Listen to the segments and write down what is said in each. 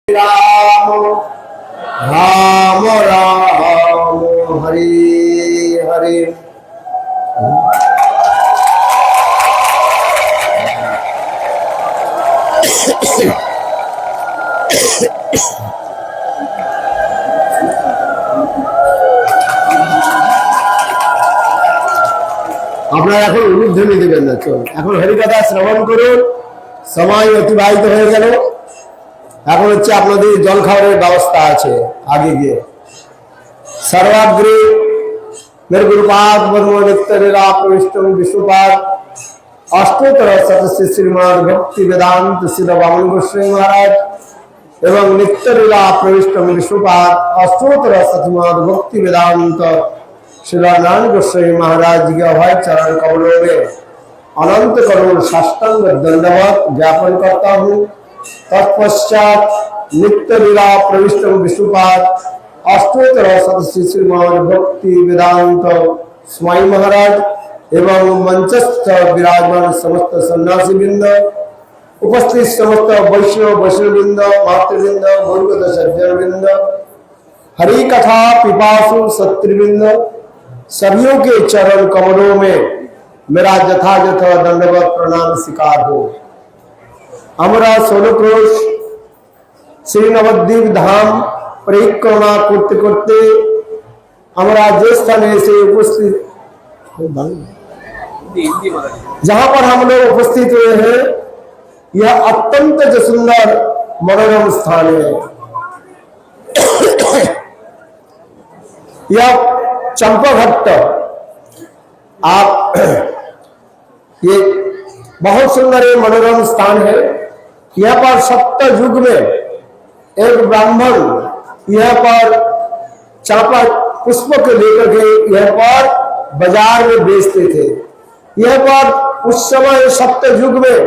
राम राम राम हरे हरे। আপনারা এখন উলুধ্বনি দেবেন না, চল এখন হরিকথা শ্রবণ করুন। সময় অতিবাহিত হয়ে গেল, এখন হচ্ছে আপনাদের জল খাবারের ব্যবস্থা আছে। আগে গিয়ে सर्वाग्रे मेरे गुरुपाद नित्य प्रविष्ट विष्णुपाद अष्टोत्तर शतस्य श्रीमद् भक्ति वेदांत श्री वामन गोस्वामी महाराज एवं नित्य प्रविष्ट विष्णुपाद अष्टोत्तर शतमद् भक्ति वेदांत श्री नारायण गोस्वामी महाराज जी के अभय चरण कमलों में अनंत करोड़ साष्टांग दंडवत ज्ञापन करता हूँ। तत्पश्चात नित्य लीला प्रविष्ट विष्णुपाद अष्टोत्तर सदस्य श्रीमद् भक्ति वेदांत स्वामी महाराज एवं मंचस्थ विराजमान समस्त सन्यासी वृंद, उपस्थित समस्त वैष्णववृंद, मातृवृंद, गौरगत सज्जन वृंद, हरि कथा पिपासु सत्रिवृंद, सभियों के चरण कमलों में मेरा यथायथ दंडवत प्रणाम स्वीकार हो। हमारा 16 क्रोश श्री नवद्वीप धाम परिक्रमा करते करते हमारा जिस स्थान से उपस्थित जहां पर हम लोग उपस्थित हुए हैं, यह अत्यंत सुंदर मनोरम स्थान है। यह चंपाघट्ट, आप ये बहुत सुंदर मनोरम स्थान है। यहाँ पर सप्त युग में एक ब्राह्मण यहाँ पर चांपा पुष्प को लेकर के यहाँ पर बाजार में बेचते थे। यहाँ पर उस समय सप्त युग में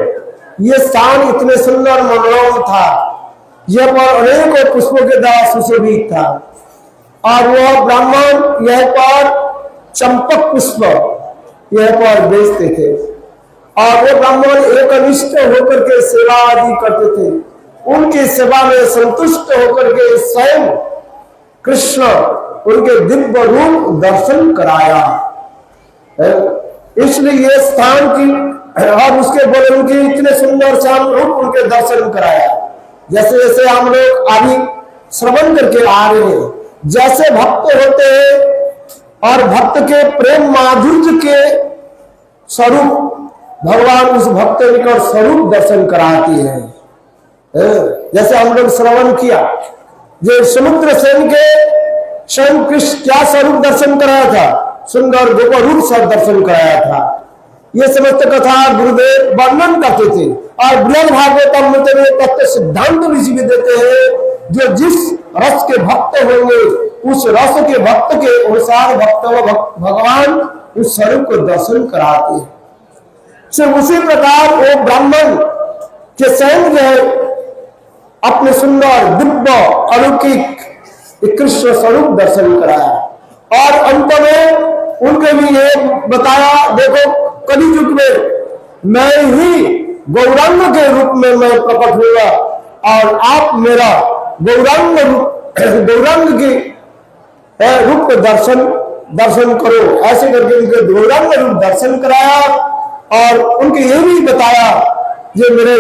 ये स्थान इतने सुंदर मनोरम था, यहाँ पर अनेकों पुष्पों के द्वारा सुशोभित था और वह ब्राह्मण यहाँ पर चंपक पुष्प यहाँ पर बेचते थे और वो ब्राह्मण एकनिष्ठ होकर के सेवा आदि करते थे। उनकी सेवा में संतुष्ट होकर के स्वयं कृष्ण उनके दिव्य रूप दर्शन कराया। इसलिए ये स्थान की और उसके बोले उनके इतने सुंदर श्याम रूप उनके दर्शन कराया। जैसे जैसे हम लोग अभी श्रवण करके आ रहे हैं, जैसे भक्त होते हैं और भक्त के प्रेम माधुर्य के स्वरूप भगवान उस भक्त निकट स्वरूप दर्शन कराती है। जैसे हम लोग श्रवण किया, जो समुद्र सेन के स्वयं कृष्ण क्या स्वरूप दर्शन कराया था, सुंदर गोप रूप से दर्शन कराया था। ये समस्त कथा गुरुदेव वर्णन करते थे और बृहद भागवतम में तत्व सिद्धांत ऋषि भी देते हैं, जो जिस रस के भक्त होंगे उस रस के भक्त के अनुसार भगवान उस स्वरूप को दर्शन कराते हैं। सिर्फ उसी प्रकार वो ब्राह्मण के स्वयं जो है अपने सुंदर दिव्य अलौकिक कृष्ण स्वरूप दर्शन कराया और अंत में उनके भी ये बताया, देखो कलियुग में मैं ही गौरांग के रूप में मैं प्रकट हुआ और आप मेरा गौरांग के रूप को दर्शन करो। ऐसे करके उनके गौरांग रूप दर्शन कराया और उनके ये भी बताया जो मेरे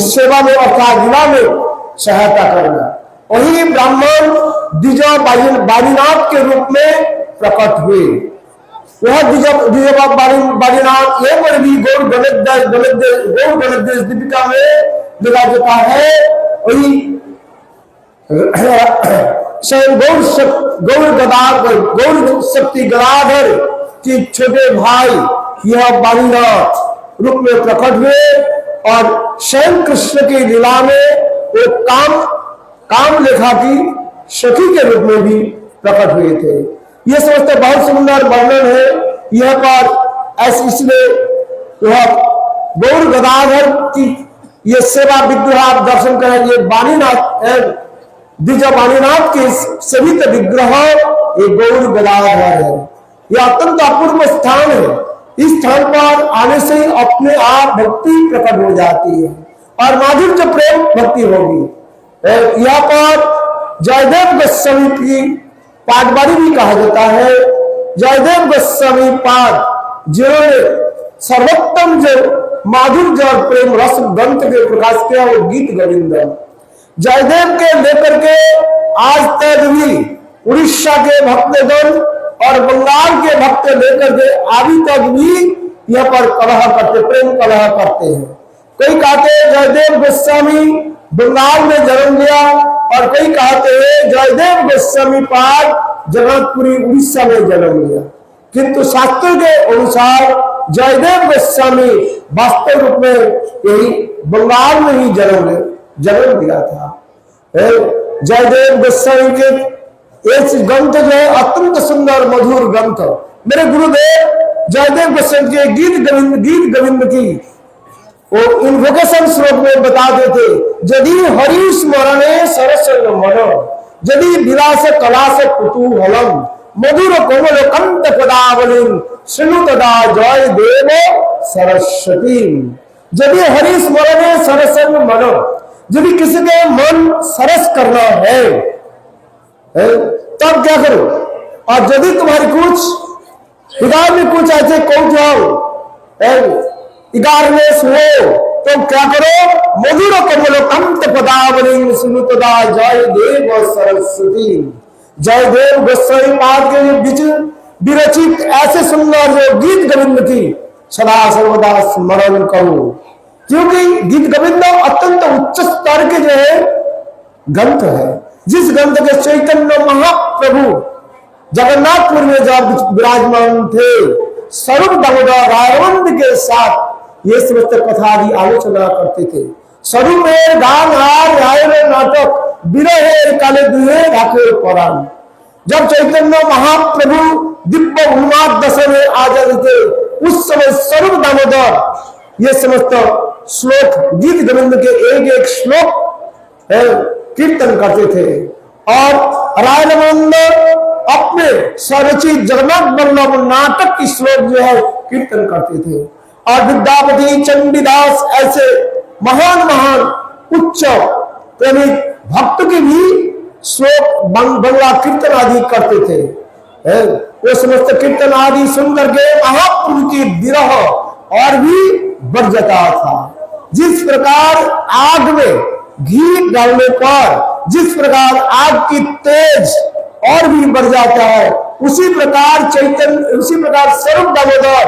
सेवा में अर्थात जिला में सहायता करना। वही ब्राह्मण द्विजा बालीनाथ के रूप में प्रकट हुए। वह द्विजा बालीनाथ ये पर भी गौर गणेश दीपिका में मिला जाता है। वही गौर शक्ति गदाधर की छोटे भाई यह बालीनाथ रूप में प्रकट हुए और स्वयं कृष्ण की लीला में वो काम लेखा की सखी के रूप में भी प्रकट हुए थे। ये समझते बहुत सुंदर वर्णन है यह पर ऐसे, इसलिए वह गौर गदाधर की ये सेवा विग्रह आप दर्शन करें। ये बालीनाथ द्विजा बालीनाथ के सभी विग्रह ये गौर गदाधर है। यह अत्यंत अपूर्व स्थान है। इस स्थान पर आने से अपने आप भक्ति प्रकट हो जाती है और माधुर्य प्रेम भक्ति होगी। यहाँ पर जयदेव गोस्वामी की पाठवारी भी कहा जाता है। जयदेव गोस्वामी पाठ जिन्होंने सर्वोत्तम जो माधुर्य और प्रेम रस ग्रंथ के प्रकाश किया वो गीत गोविंद जयदेव के लेकर के आज तक भी उड़ीसा के भक्तगण और बंगाल के भक्त लेकर के अभी तक भी यहाँ पर कलह करते, प्रेम कलह करते हैं। कोई कहते हैं जयदेव गोस्वामी बंगाल में जन्म लिया और कोई कहते हैं जयदेव गोस्वामी पाठ जगन्नाथपुरी उड़ीसा में जन्म लिया, किंतु शास्त्र के अनुसार जयदेव गोस्वामी वास्तव रूप में यही बंगाल में ही जन्म लिया था। जयदेव गोस्वामी के एक ग्रंथ जो है अत्यंत सुंदर मधुर ग्रंथ। मेरे गुरुदेव जयदेव गोस्वामी के गीत गोविंद की वो इन्वोकेशन श्लोक में बता देते, यदि हरि स्मरणे सरसंग मन यदि विलास कलास कुतूहलम मधुर कोमल कंठ पदावलिम शृणु तदा जय देव सरस्वती। यदि हरि स्मरणे सरसंग मन, यदि किसी के मन सरस करना है तब क्या करो, और यदि तुम्हारी कुछ हृदय में कुछ ऐसे कौतूहल इगारनेस हो तो क्या करो, मधुर कमल कंठ पदावलिम शृणु तदा जय देव सरस्वती। जयदेव गोस्वामी पाद के बीच विरचित ऐसे सुंदर जो गीत गोविंद की सदा सर्वदा स्मरण करो, क्योंकि गीत गोविंद अत्यंत उच्च स्तर के जो है ग्रंथ है, जिस ग्रंथ के चैतन्य महाप्रभु जगन्नाथपुर में जब विराजमान थे स्वरूप दामोदर रायवंद के साथ ये समस्त कथा की आलोचना करते थे। स्वरूप में गान हार नाटक विरहे काले दुहे राखे परान। जब चैतन्य महाप्रभु दिव्य उन्माद दशा में आ जाते थे उस समय स्वरूप दामोदर ये समस्त श्लोक गीत गोविंद के एक एक श्लोक कीर्तन करते थे, और रायनंद अपने स्वरचित जगन्नाथ वल्लभ नाटक की श्लोक जो है कीर्तन करते थे। और विद्यापति चंडीदास ऐसे महान उच्च प्रेमिक भक्त की भी श्लोक बंगला कीर्तन आदि करते थे। वो समस्त कीर्तन आदि सुनकर के महाप्रभु की विरह और भी बढ़ जाता था। जिस प्रकार आग में घी डालने पर जिस प्रकार आग की तेज और भी बढ़ जाता है, उसी प्रकार स्वरूप दामोदर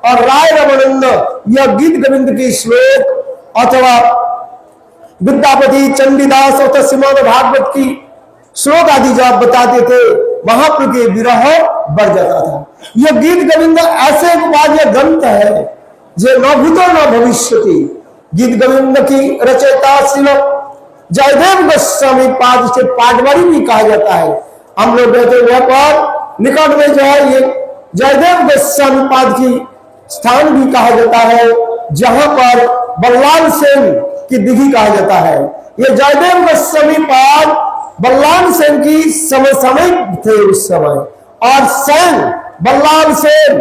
और राय रमानंद यह गीत गोविंद की श्लोक अथवा विद्यापति चंडीदास अथवा श्रीमद् भागवत की श्लोक आदि जब बताते थे महाप्रभु के विरह बढ़ जाता था। यह गीत गोविंद ऐसे एक ग्रंथ है जो न भूतो न भविष्यति। गीत गोविंद की रचयिता श्री जयदेव गोस्वामी पाद से पाठवारी भी कहा जाता है। हम लोग कहते हैं पर निकट में जो है ये जयदेव गोस्वामी पाद की स्थान भी कहा जाता है, जहां पर बलवान सेन की दिघी कहा जाता है। ये जयदेव गोस्वामी पाद बलवान सेन की समय थे उस समय, और सेन बलवान सेन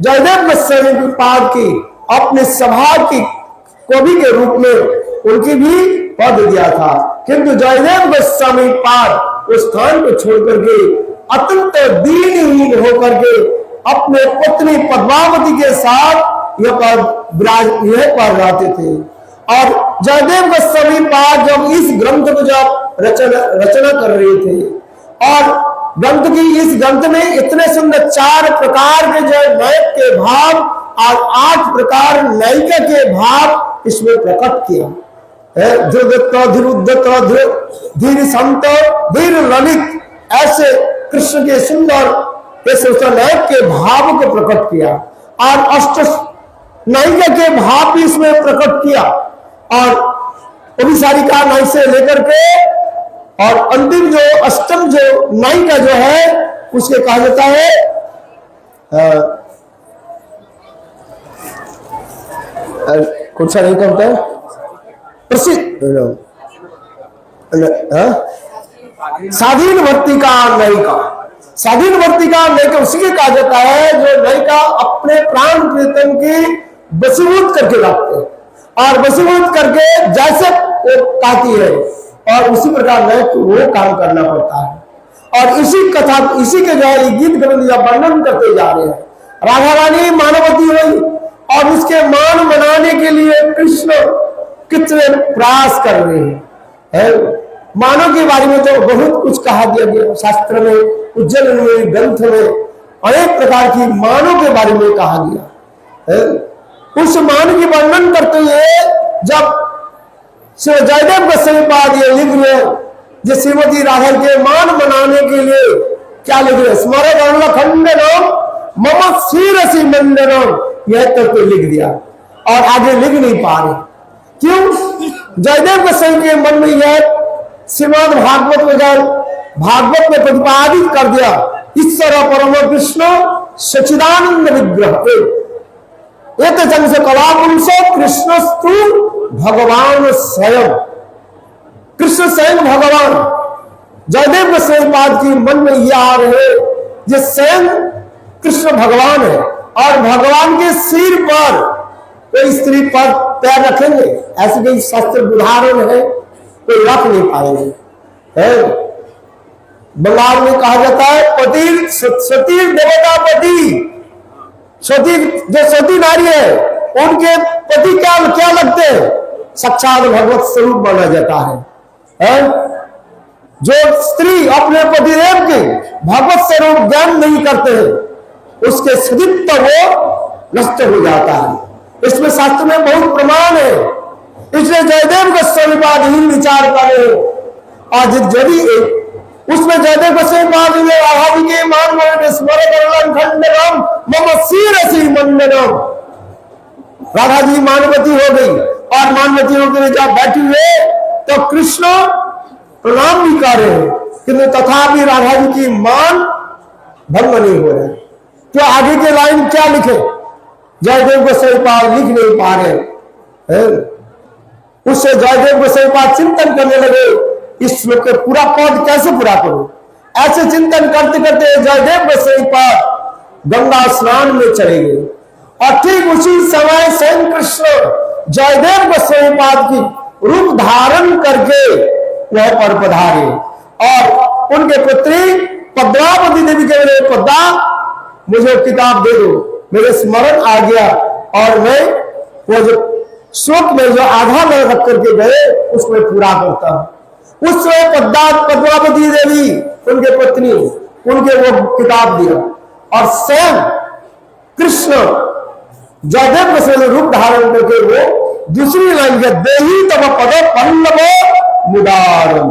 जयदेव गोस्वामी पाद की अपने सभा की कवि के रूप में उनकी भी पद दिया था, किंतु जयदेव गोस्वामी पाद उस स्थान को छोड़कर के अत्यंत दीनहीन होकर के अपने पत्नी पद्मावती के साथ यह पर रहते थे। और जयदेव गोस्वामी पाद जब इस ग्रंथ को जब रचना कर रहे थे, और इस ग्रंथ में इतने सुंदर 4 प्रकार के जो नायक के भाव और 8 प्रकार नायिका के भाव इसमें प्रकट किया। धीर संत धीर ललित ऐसे कृष्ण के सुंदर नायक के भाव को प्रकट किया, और अष्ट नायिका के भाव भी इसमें प्रकट किया, और अभिसारिका नाय से लेकर के और अंतिम जो अष्टम जो नायिका जो है उसके कहा जाता है कौन सा नहीं कहता है प्रसिद्ध स्वाधीन भक्ति का नायिका। स्वाधीन भक्ति का नायिका उसी कहा जाता है जो नायिका अपने प्राण प्रीतम की वशीभूत करके रखते हैं। और वशीभूत करके जैसे वो कहती है और उसी प्रकार में वो काम करना पड़ता है। और इसी कथा, इसी के जो है गीत गोविंद जब वर्णन करते जा रहे हैं, राधा रानी मानवती हुई और उसके मान मनाने के लिए कृष्ण कितने प्रयास कर रहे हैं। मानव के बारे में तो बहुत कुछ कहा दिया गया शास्त्र में, उज्जैन में, ग्रंथ में अनेक प्रकार की मानव के बारे में कहा गया है। उस मान की वर्णन करते हुए जब श्री जयदेव गोस्वामी पाद ये लिख रहे जो श्रीमती राधा के मान मनाने के लिए क्या लिख रहे, स्मरण खंडनम मम शिरसि मंडनम, यह तक तो लिख दिया और आगे लिख नहीं पा रहे। क्यों? जयदेव गोस्वामी के मन में यह श्रीमद् भागवत में प्रतिपादित कर दिया, ईश्वर परम कृष्ण सच्चिदानंद विग्रह एक जंग से कलापुंसो कृष्णस्तु भगवान स्वयं, कृष्ण स्वयं भगवान। जयदेव गोस्वामी पाद की मन में यह आ रहे जो स्वयं कृष्ण भगवान है और भगवान के सिर पर कोई स्त्री पर पैर रखेंगे, ऐसे कोई शास्त्र उदाहरण है कोई रख नहीं पाएंगे। बंगाल में कहा जाता है पति सती देवता पति, सती जो सती नारी है उनके पति क्या क्या लगते हैं, साक्षात भगवत स्वरूप माना जाता है। जो स्त्री अपने पतिदेव के भगवत स्वरूप ज्ञान नहीं करते हैं उसके सदित्व वो नष्ट हो जाता है। इसमें शास्त्र में बहुत प्रमाण है, इसलिए जयदेव गोस्वामी पाद ही विचार करे आज यदि उसमें जयदेव गोस्वामी पाद ने राधा जी के मान में स्मरण खंडनम मम शिरसि मंडनम, राधा जी मानवती हो गई और मानवती होकर जब बैठी हुए तो कृष्ण प्रणाम भी कर रहे हैं, किंतु तथापि राधा जी की मान भंग नहीं हो रहे। तो आगे के लाइन क्या लिखे, जयदेव गोस्वामी पाद लिख नहीं पा रहे। उससे जयदेव गोस्वामी पाद चिंतन करने लगे इस श्लोक के पूरा पद कैसे पूरा करूं। ऐसे चिंतन करते करते जयदेव गोस्वामी पाद गंगा स्नान में चले गए और ठीक उसी समय स्वयं कृष्ण जयदेव गोस्वामी पाद की रूप धारण करके वह पर पधारे और उनके पुत्री पद्मावती देवी के मेरे पद्मा मुझे किताब दे दो, मेरे स्मरण आ गया और मैं वो जो श्लोक में जो आधा में रख करके गए उसमें पूरा करता हूं। उस समय पद्मावती देवी उनके पत्नी उनके वो किताब दिया और स्वयं कृष्ण जयदेव गोस्वामी रूप धारण करके वो दूसरी लाइन के देही तब पद पल्लव मुदारम,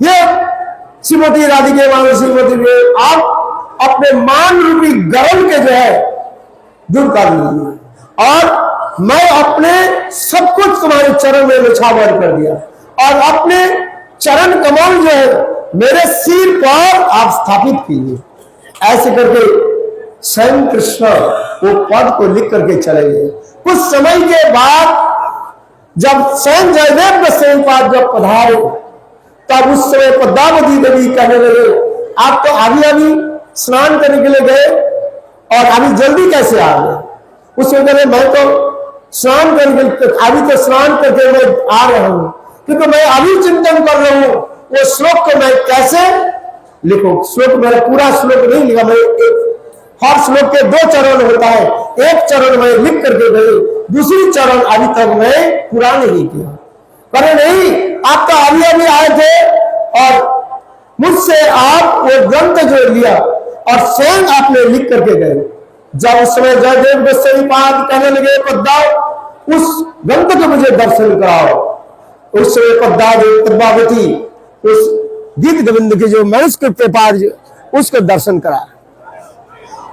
ये श्रीमती राधिके मान श्रीमती में आप अपने मान रूपी गर्व के जो है दूर कर लीजिए और मैं अपने सब कुछ तुम्हारे चरण में निछावर कर दिया और अपने चरण कमल जो है मेरे सिर पर आप स्थापित कीजिए। ऐसे करके स्वयं कृष्ण वो पद को लिख करके चले गए। कुछ समय के बाद जब स्वयं जयदेव गोस्वामी पाद जब पधारे तब उस समय पद्मावती देवी कहने लगे आप तो अभी स्नान करने के लिए गए और अभी जल्दी कैसे आ गए। उसमें कहने मैं तो स्नान करके अभी तो स्नान करके मैं आ रहा हूं क्योंकि मैं अभी चिंतन कर रहा हूं वो श्लोक को मैं कैसे लिखूं। श्लोक मैंने पूरा श्लोक नहीं लिखा, मैं हर श्लोक के 2 चरण होता है, एक चरण में लिख करके गए, दूसरी चरण अभी तक मैं पूरा नहीं किया। करे नहीं आप तो अभी आए थे और मुझसे आप वो ग्रंथ जो लिया और स्वयं आपने लिख करके गए। जब उस समय जयदेव गोस्वामी पाद कहने लगे पद्मा उस ग्रंथ को मुझे दर्शन कराओ, उस समय पद्मावती उस गीत गोविंद के जो मैनुस्क्रिप्ट पाद उसको दर्शन कराया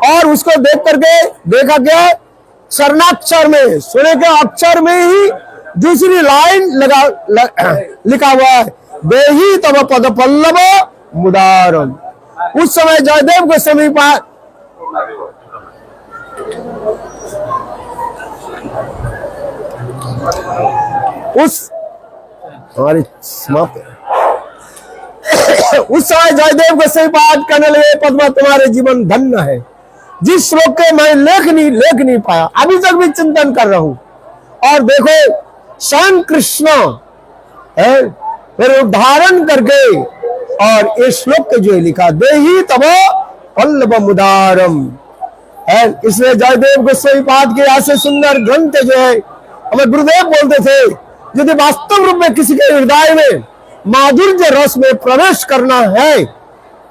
और उसको देख करके देखा गया शरणाक्षर में सुने के अक्षर में ही दूसरी लाइन लिखा हुआ है देही तब पद पल्लव मुदारम। उस समय जयदेव गोस्वामी पाद उस हमारी समाप्त उस समय जयदेव गोस्वामी पाद कहने लगे पद्मा तुम्हारे जीवन धन्य है, जिस श्लोक के मैं लेख नहीं पाया अभी तक भी चिंतन कर रहा हूं और देखो स्वयं कृष्ण है फिर उदाहरण करके और ये श्लोक के जो लिखा देही तब पल्लव उदारम है। इसलिए जयदेव गोस्वामी पाद के ऐसे सुंदर ग्रंथ जो है हमें गुरुदेव बोलते थे यदि वास्तव रूप में किसी के हृदय में माधुर्य रस में प्रवेश करना है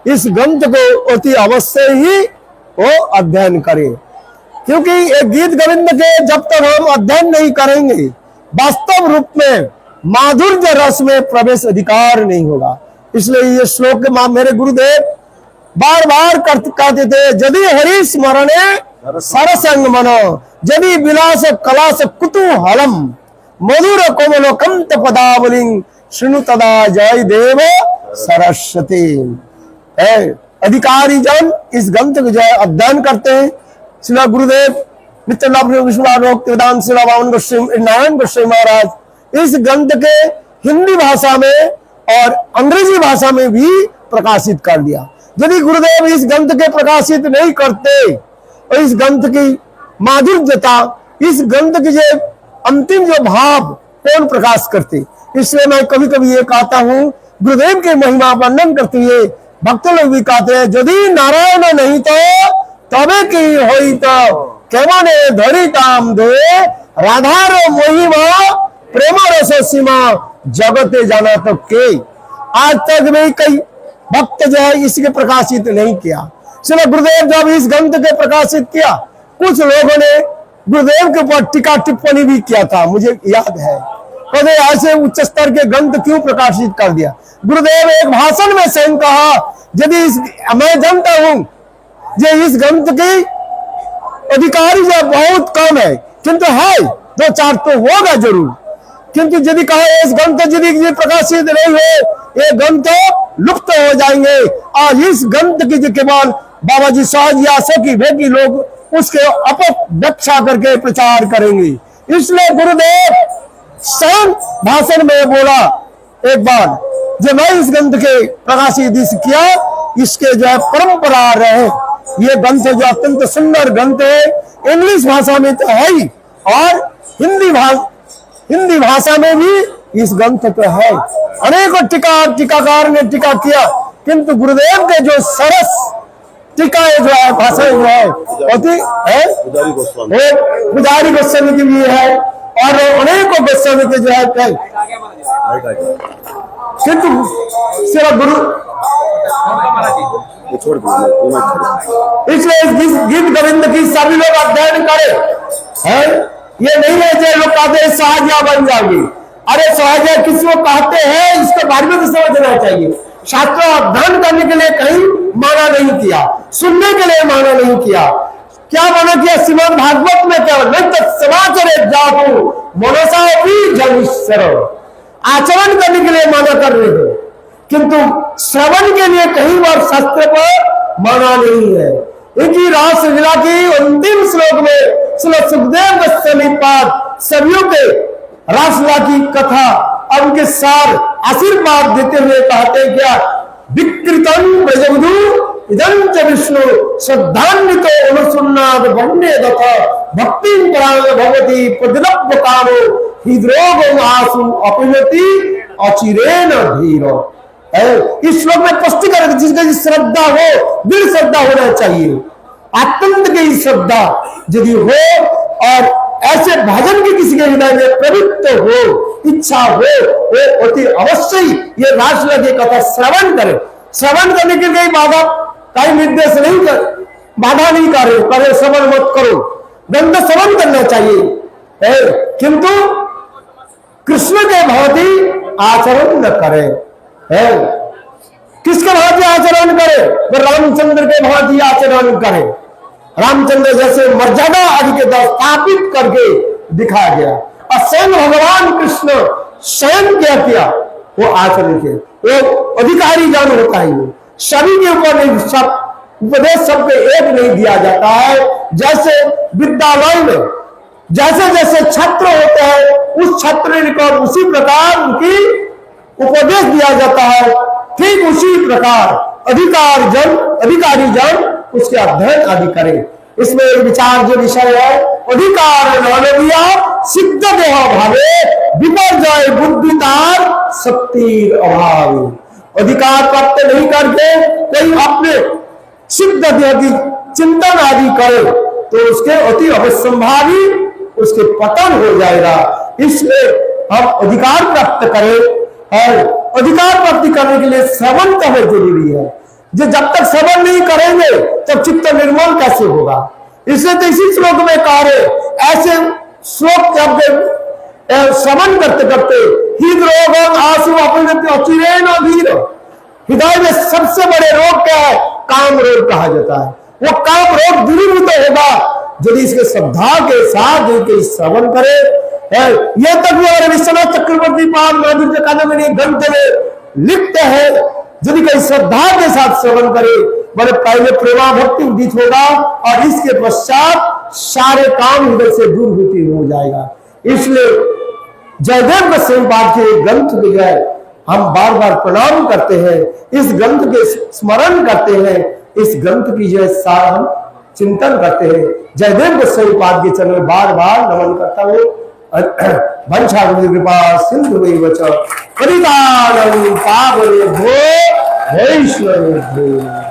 इस ग्रंथ को अति अवश्य ही वो अध्ययन करे, क्योंकि एक गीत गोविंद के जब तक हम अध्ययन नहीं करेंगे वास्तव रूप में माधुर्य रस में प्रवेश अधिकार नहीं होगा। इसलिए ये श्लोक मेरे गुरुदेव बार बार कहते थे यदि हरि स्मरणे सरसंग मनो यदि विलास कलास कुतूहलम मधुर कोमल कंत पदावलिंग शुनु तदा जय देव सरस्वती। अधिकारी जन इस ग्रंथ को जो है अध्ययन करते हैं। श्री गुरुदेव नित्यानंद विश्वनाथ वेदांत श्री वामन गोस्वामी नारायण गोस्वामी महाराज इस ग्रंथ के हिंदी भाषा में और अंग्रेजी भाषा में भी प्रकाशित कर दिया। यदि गुरुदेव इस ग्रंथ के प्रकाशित नहीं करते और इस ग्रंथ की माधुर्यता इस ग्रंथ की जो अंतिम जो भाव कौन प्रकाश करते। इसलिए मैं कभी कभी ये कहता हूँ गुरुदेव के महिमा वर्णन करते हुए भक्त लोग भी कहते हैं यदि नारायण नहीं तो तबे की होई तो केवने धरी काम दे राधार महिमा प्रेम रस सीमा जगते जाना तो के। आज तक भी कई भक्त जो है इसके प्रकाशित नहीं किया। चलो गुरुदेव जब इस ग्रंथ के प्रकाशित किया कुछ लोगों ने गुरुदेव के ऊपर टीका टिप्पणी भी किया था, मुझे याद है। कहते ऐसे उच्च स्तर के ग्रंथ क्यों प्रकाशित कर दिया। गुरुदेव एक भाषण में स्वयं कहा यदि मैं जानता हूं जो इस ग्रंथ की अधिकारी जो बहुत कम है किंतु है दो चार तो होगा जरूर, किंतु यदि कहा इस ग्रंथ यदि प्रकाशित नहीं हो ये ग्रंथ लुप्त हो जाएंगे और इस ग्रंथ की जो केवल बाबा जी सहज या सखी भेगी लोग उसके अपव्याख्या करके प्रचार करेंगे। इसलिए गुरुदेव स्वयं भाषण में बोला एक बार जब मैं इस ग्रंथ के प्रकाशित किया इसके जो है परंपरा रहे। ये ग्रंथ जो अत्यंत सुंदर ग्रंथ है इंग्लिश भाषा में तो है ही और हिंदी भाषा में भी इस ग्रंथ पे है। अनेकों टीकाकार ने टीका किया किंतु गुरुदेव के जो सरस टीका जो है भाषा जो है होती है पुजारी गोस्वामी की भी है और अनेकों गोस्वामी के जो है किंतु सिर्फ गुरु इसलिए इस गीत गोविंद की सभी लोग अध्ययन करें। ये नहीं है जो लोग कहते हैं सहजा बन जाएगी। अरे सहजा किसको कहते हैं इसके बारे में तो समझना चाहिए। शास्त्र अध्ययन करने के लिए कहीं माना नहीं किया, सुनने के लिए माना नहीं किया। क्या माना किया श्रीमद् भागवत में क्या समाचार जातु मनसा भी जनिश्वर आचरण करने के लिए माना कर रहे थे किंतु श्रवण के लिए कहीं बार शास्त्र पर माना नहीं है। इनकी रास लीला की अंतिम श्लोक में श्री सुखदेव गोस्वामी पाद सभियों के रासलीला की कथा और उनके सार आशीर्वाद देते हुए कहते क्या विकृतम ब्रजबधू इदं च विष्णु श्रद्धान्वितो अनुसुन्नाद वन्य दथा भक्ति परांग भगवती प्रदिलभ्य कामो हृद्रोगो आसु अपनति अचिरेण धीरो। इस श्लोक में स्पष्टीकरण जिसकी श्रद्धा हो दिल श्रद्धा होना चाहिए अत्यंत की श्रद्धा यदि हो और ऐसे भजन की किसी के हृदय में प्रवृत्त हो इच्छा हो वो अति अवश्य ही ये रासलीला की कथा श्रवण करे। श्रवण करने के लिए बाधा कहीं निर्देश नहीं कर बाधा नहीं करे श्रवण मत करो ग्रंथ श्रवण करना चाहिए किंतु कृष्ण के भांति आचरण न करे। किसके भांति आचरण करे वो रामचंद्र के भांति आचरण करे। रामचंद्र जैसे मर्यादा आदि के द्वारा स्थापित करके दिखाया गया और स्वयं भगवान कृष्ण स्वयं क्या किया वो आचरण किया। वो अधिकारी ज्ञान होता है वो सभी के ऊपर नहीं सब उपदेश सबके एक नहीं दिया जाता है। जैसे विद्यालय में जैसे जैसे छात्र होते हैं उस छात्र को उसी प्रकार उनकी उपदेश दिया जाता है ठीक उसी प्रकार अधिकारी जन उसके अध्ययन आदि करें। इसमें विचार जो विषय है अधिकार सिद्ध देह भावे विपर्जय बुद्धि तार शक्ति अभावी। अधिकार प्राप्त नहीं करके कोई अपने सिद्ध देह की चिंतन आदि करे तो उसके अति अवश्यंभावी उसके पतन हो जाएगा। इसलिए हम अधिकार प्राप्त करें और अधिकार प्राप्ति करने के लिए श्रवण करना जरूरी है। जो जब तक श्रवण नहीं करेंगे तब चित्त निर्मल कैसे होगा। इसलिए तो इसी श्लोक में कहा है, ऐसे श्लोक जब श्रवण करते करते हृदरोग आंसू अपने हृदय में सबसे बड़े रोग क्या है? काम रोग कहा जाता है। वो काम रोग दूरीभूत होगा यदि इसके श्रद्धा के साथ के श्रवण करे। ये तक भी हमारे विश्वनाथ चक्रवर्ती पाद माधुर्य कादम्बिनी ग्रंथ में लिखते हैं, यदि कोई श्रद्धा के साथ श्रवण करे बड़े पहले प्रेमा भक्ति उदित होगा और इसके पश्चात सारे काम हृदय से दूर होती हो जाएगा। इसलिए जयदेव गोस्वामी पाद के ग्रंथ के जय हम बार बार प्रणाम करते हैं, इस ग्रंथ के स्मरण करते हैं, इस ग्रंथ की जय सार हम चिंतन करते हैं। जयदेव गोस्वामी पाद के चरण में बार बार नमन करता हूँ। वंशा कृपा सिंधु वैवच पतितानं पावनेभ्यो वैष्णवेभ्यो।